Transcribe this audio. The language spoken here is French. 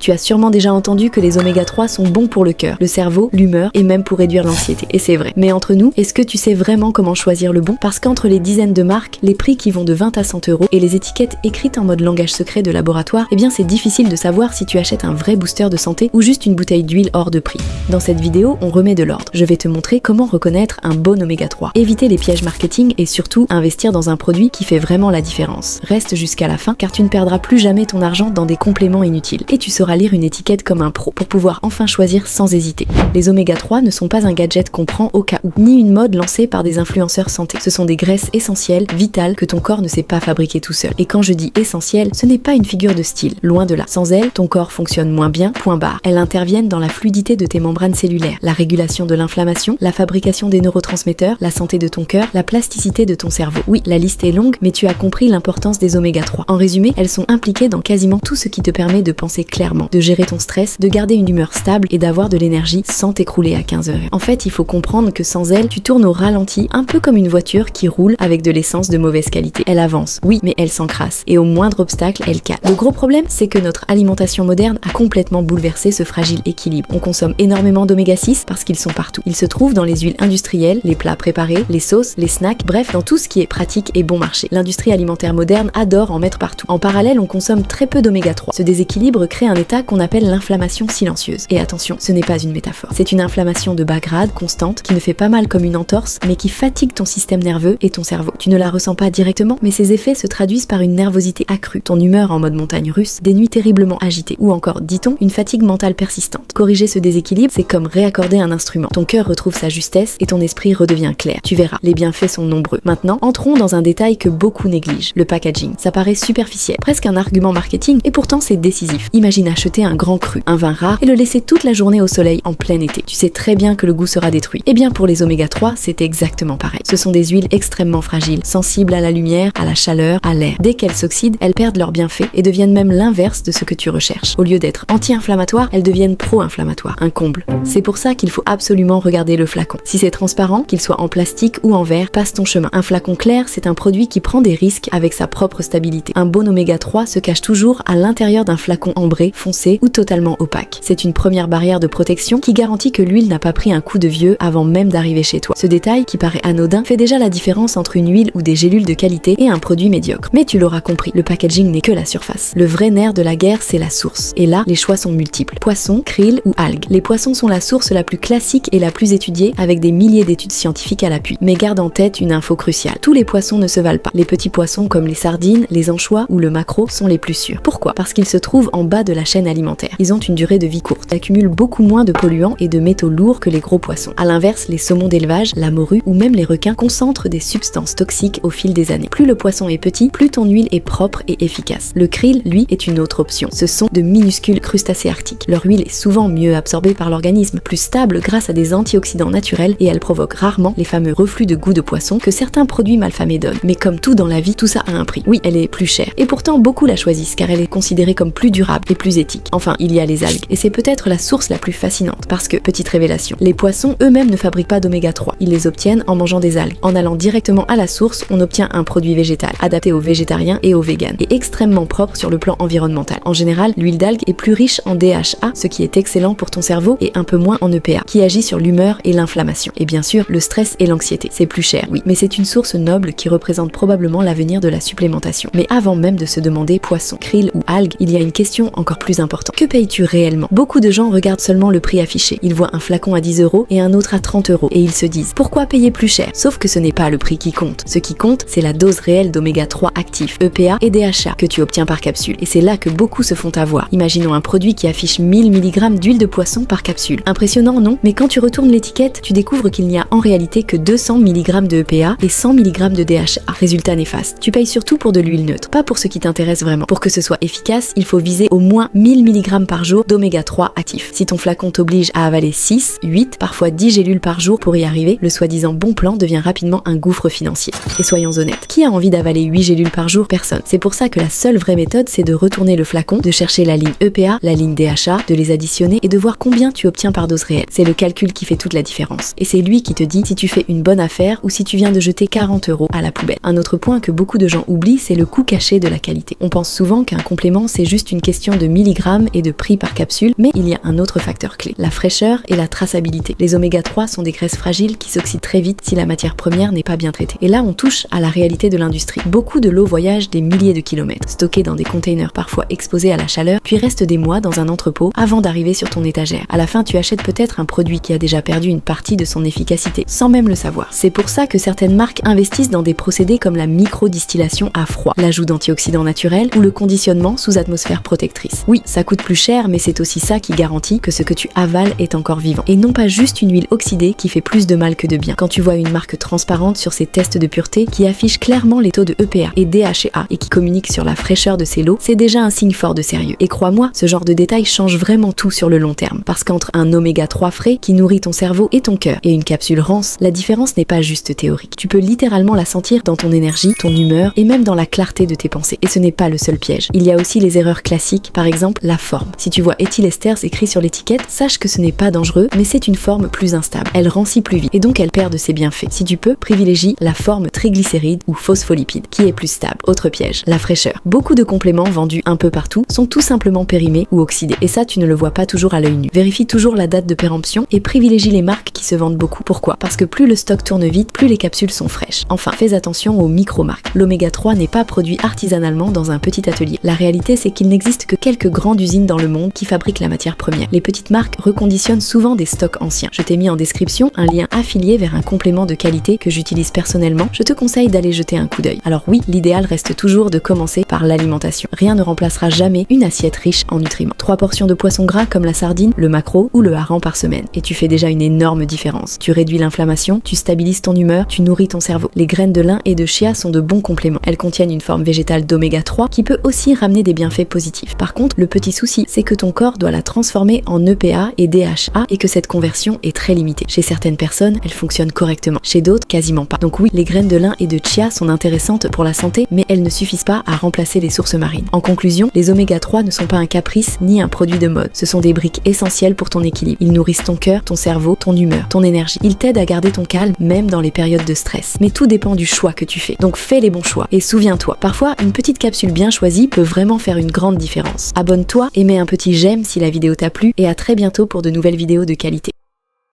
Tu as sûrement déjà entendu que les oméga 3 sont bons pour le cœur, le cerveau, l'humeur et même pour réduire l'anxiété. Et c'est vrai. Mais entre nous, est-ce que tu sais vraiment comment choisir le bon? Parce qu'entre les dizaines de marques, les prix qui vont de 20 à 100 € et les étiquettes écrites en mode langage secret de laboratoire, eh bien c'est difficile de savoir si tu achètes un vrai booster de santé ou juste une bouteille d'huile hors de prix. Dans cette vidéo, on remet de l'ordre. Je vais te montrer comment reconnaître un bon oméga 3, éviter les pièges marketing et surtout investir dans un produit qui fait vraiment la différence. Reste jusqu'à la fin car tu ne perdras plus jamais ton argent dans des compléments inutiles et tu sauras lire une étiquette comme un pro pour pouvoir enfin choisir sans hésiter. Les oméga 3 ne sont pas un gadget qu'on prend au cas où, ni une mode lancée par des influenceurs santé. Ce sont des graisses essentielles, vitales, que ton corps ne sait pas fabriquer tout seul. Et quand je dis essentielles, ce n'est pas une figure de style, loin de là. Sans elles, ton corps fonctionne moins bien, point barre. Elles interviennent dans la fluidité de tes membranes cellulaires, la régulation de l'inflammation, la fabrication des neurotransmetteurs, la santé de ton cœur, la plasticité de ton cerveau. Oui, la liste est longue, mais tu as compris l'importance des oméga 3. En résumé, elles sont impliquées dans quasiment tout ce qui te permet de penser clairement, de gérer ton stress, de garder une humeur stable et d'avoir de l'énergie sans t'écrouler à 15 heures. En fait, il faut comprendre que sans elles, tu tournes au ralenti, un peu comme une voiture qui roule avec de l'essence de mauvaise qualité. Elle avance, oui, mais elle s'encrasse. Et au moindre obstacle, elle cale. Le gros problème, c'est que notre alimentation moderne a complètement bouleversé ce fragile équilibre. On consomme énormément d'oméga 6 parce qu'ils sont partout. Ils se trouvent dans les huiles industrielles, les plats préparés, les sauces, les snacks, bref, dans tout ce qui est pratique et bon marché. L'industrie alimentaire moderne adore en mettre partout. En parallèle, on consomme très peu d'oméga 3. Ce déséquilibre crée un état qu'on appelle l'inflammation silencieuse. Et attention, ce n'est pas une métaphore. C'est une inflammation de bas grade, constante, qui ne fait pas mal comme une entorse, mais qui fatigue ton système nerveux et ton cerveau. Tu ne la ressens pas directement, mais ses effets se traduisent par une nervosité accrue, ton humeur en mode montagne russe, des nuits terriblement agitées, ou encore, dit-on, une fatigue mentale persistante. Corriger ce déséquilibre, c'est comme réaccorder un instrument. Ton cœur retrouve sa justesse et ton esprit redevient clair. Tu verras, les bienfaits sont nombreux. Maintenant, entrons dans un détail que beaucoup négligent, le packaging. Ça paraît superficiel, presque un argument marketing, et pourtant c'est décisif. Imagine acheter un grand cru, un vin rare, et le laisser toute la journée au soleil en plein été. Tu sais très bien que le goût sera détruit. Et bien pour les oméga 3, c'est exactement pareil. Ce sont des huiles extrêmement fragiles, sensibles à la lumière, à la chaleur, à l'air. Dès qu'elles s'oxydent, elles perdent leurs bienfaits et deviennent même l'inverse de ce que tu recherches. Au lieu d'être anti-inflammatoires, elles deviennent pro-inflammatoires. Un comble. C'est pour ça qu'il faut absolument regarder le flacon. Si c'est transparent, qu'il soit en plastique ou en verre, passe ton chemin. Un flacon clair, c'est un produit qui prend des risques avec sa propre stabilité. Un bon oméga 3 se cache toujours à l'intérieur d'un flacon ambré, foncé ou totalement opaque. C'est une première barrière de protection qui garantit que l'huile n'a pas pris un coup de vieux avant même d'arriver chez toi. Ce détail, qui paraît anodin, fait déjà la différence entre une huile ou des gélules de qualité et un produit médiocre. Mais tu l'auras compris, le packaging n'est que la surface. Le vrai nerf de la guerre, c'est la source. Et là, les choix sont multiples. Poissons, krill ou algues. Les poissons sont la source la plus classique et la plus étudiée, avec des milliers d'études scientifiques à l'appui. Mais garde en tête une info cruciale. Tous les poissons ne se valent pas. Les petits poissons comme les sardines, les anchois ou le maquereau sont les plus sûrs. Pourquoi? Parce qu'ils se trouvent en bas de la chaîne alimentaire. Ils ont une durée de vie courte, accumulent beaucoup moins de polluants et de métaux lourds que les gros poissons. À l'inverse, les saumons d'élevage, la morue ou même les requins concentrent des substances toxiques au fil des années. Plus le poisson est petit, plus ton huile est propre et efficace. Le krill, lui, est une autre option. Ce sont de minuscules crustacés arctiques. Leur huile est souvent mieux absorbée par l'organisme, plus stable grâce à des antioxydants naturels et elle provoque rarement les fameux reflux de goût de poisson que certains produits malfamés donnent. Mais comme tout dans la vie, tout ça a un prix. Oui, elle est plus chère. Et pourtant, beaucoup la choisissent car elle est considérée comme plus durable et plus éthique. Enfin, il y a les algues. Et c'est peut-être la source la plus fascinante parce que, petite révélation, les poissons eux-mêmes ne fabriquent pas d'oméga 3. Ils les obtiennent en mangeant des algues. En allant directement à la source, on obtient un produit végétal, adapté aux végétariens et aux véganes, et extrêmement propre sur le plan environnemental. En général, l'huile d'algue est plus riche en DHA, ce qui est excellent pour ton cerveau, et un peu moins en EPA, qui agit sur l'humeur et l'inflammation. Et bien sûr, le stress et l'anxiété. C'est plus cher, oui, mais c'est une source noble qui représente probablement l'avenir de la supplémentation. Mais avant même de se demander poisson, krill ou algues, il y a une question encore plus importante. Que payes-tu réellement? Beaucoup de gens regardent seulement le prix affiché. Ils voient un flacon à 10 € et un autre à 30 € et ils se disent pourquoi payer plus cher? Sauf que ce n'est pas le prix qui compte. Ce qui compte, c'est la dose réelle d'oméga 3 actifs, EPA et DHA que tu obtiens par capsule. Et c'est là que beaucoup se font avoir. Imaginons un produit qui affiche 1000 mg d'huile de poisson par capsule. Impressionnant, non? Mais quand tu retournes l'étiquette, tu découvres qu'il n'y a en réalité que 200 mg de EPA et 100 mg de DHA. Résultat néfaste. Tu payes surtout pour de l'huile neutre, pas pour ce qui t'intéresse vraiment. Pour que ce soit efficace, il faut viser au moins 1000 mg par jour d'oméga 3 actifs. Si ton flacon t'oblige à avaler 6, 8, parfois 10 gélules par jour pour y arriver, le soi-disant bon plan devient rapidement un gouffre financier. Et soyons honnêtes, qui a envie d'avaler 8 gélules par jour? Personne. C'est pour ça que la seule vraie méthode, c'est de retourner le flacon, de chercher la ligne EPA, la ligne DHA, de les additionner et de voir combien tu obtiens par dose réelle. C'est le calcul qui fait toute la différence. Et c'est lui qui te dit si tu fais une bonne affaire ou si tu viens de jeter 40 € à la poubelle. Un autre point que beaucoup de gens oublient, c'est le coût caché de la qualité. On pense souvent qu'un complément, c'est juste une question de milligrammes milligrammes et de prix par capsule, mais il y a un autre facteur clé, la fraîcheur et la traçabilité. Les oméga 3 sont des graisses fragiles qui s'oxydent très vite si la matière première n'est pas bien traitée. Et là, on touche à la réalité de l'industrie. Beaucoup de l'eau voyage des milliers de kilomètres, stockée dans des containers parfois exposés à la chaleur, puis reste des mois dans un entrepôt avant d'arriver sur ton étagère. À la fin, tu achètes peut-être un produit qui a déjà perdu une partie de son efficacité, sans même le savoir. C'est pour ça que certaines marques investissent dans des procédés comme la microdistillation à froid, l'ajout d'antioxydants naturels ou le conditionnement sous atmosphère protectrice. Oui, ça coûte plus cher, mais c'est aussi ça qui garantit que ce que tu avales est encore vivant. Et non pas juste une huile oxydée qui fait plus de mal que de bien. Quand tu vois une marque transparente sur ses tests de pureté qui affiche clairement les taux de EPA et DHA et qui communique sur la fraîcheur de ses lots, c'est déjà un signe fort de sérieux. Et crois-moi, ce genre de détails change vraiment tout sur le long terme. Parce qu'entre un oméga 3 frais qui nourrit ton cerveau et ton cœur et une capsule rance, la différence n'est pas juste théorique. Tu peux littéralement la sentir dans ton énergie, ton humeur et même dans la clarté de tes pensées. Et ce n'est pas le seul piège. Il y a aussi les erreurs classiques, par exemple la forme. Si tu vois éthylesters écrit sur l'étiquette, sache que ce n'est pas dangereux, mais c'est une forme plus instable. Elle rancit plus vite et donc elle perd de ses bienfaits. Si tu peux, privilégie la forme triglycéride ou phospholipide, qui est plus stable. Autre piège, la fraîcheur. Beaucoup de compléments vendus un peu partout sont tout simplement périmés ou oxydés. Et ça, tu ne le vois pas toujours à l'œil nu. Vérifie toujours la date de péremption et privilégie les marques qui se vendent beaucoup. Pourquoi? Parce que plus le stock tourne vite, plus les capsules sont fraîches. Enfin, fais attention aux micro-marques. L'oméga 3 n'est pas produit artisanalement dans un petit atelier. La réalité, c'est qu'il n'existe que quelques grandes usines dans le monde qui fabriquent la matière première. Les petites marques reconditionnent souvent des stocks anciens. Je t'ai mis en description un lien affilié vers un complément de qualité que j'utilise personnellement. Je te conseille d'aller jeter un coup d'œil. Alors oui, l'idéal reste toujours de commencer par l'alimentation. Rien ne remplacera jamais une assiette riche en nutriments. 3 portions de poisson gras comme la sardine, le maquereau ou le hareng par semaine. Et tu fais déjà une énorme différence. Tu réduis l'inflammation, tu stabilises ton humeur, tu nourris ton cerveau. Les graines de lin et de chia sont de bons compléments. Elles contiennent une forme végétale d'oméga 3 qui peut aussi ramener des bienfaits positifs. Par contre, le petit souci, c'est que ton corps doit la transformer en EPA et DHA et que cette conversion est très limitée. Chez certaines personnes, elle fonctionne correctement. Chez d'autres, quasiment pas. Donc oui, les graines de lin et de chia sont intéressantes pour la santé, mais elles ne suffisent pas à remplacer les sources marines. En conclusion, les oméga 3 ne sont pas un caprice ni un produit de mode. Ce sont des briques essentielles pour ton équilibre. Ils nourrissent ton cœur, ton cerveau, ton humeur, ton énergie. Ils t'aident à garder ton calme, même dans les périodes de stress. Mais tout dépend du choix que tu fais. Donc fais les bons choix. Et souviens-toi, parfois, une petite capsule bien choisie peut vraiment faire une grande différence. Abonne-toi et mets un petit j'aime si la vidéo t'a plu et à très bientôt pour de nouvelles vidéos de qualité.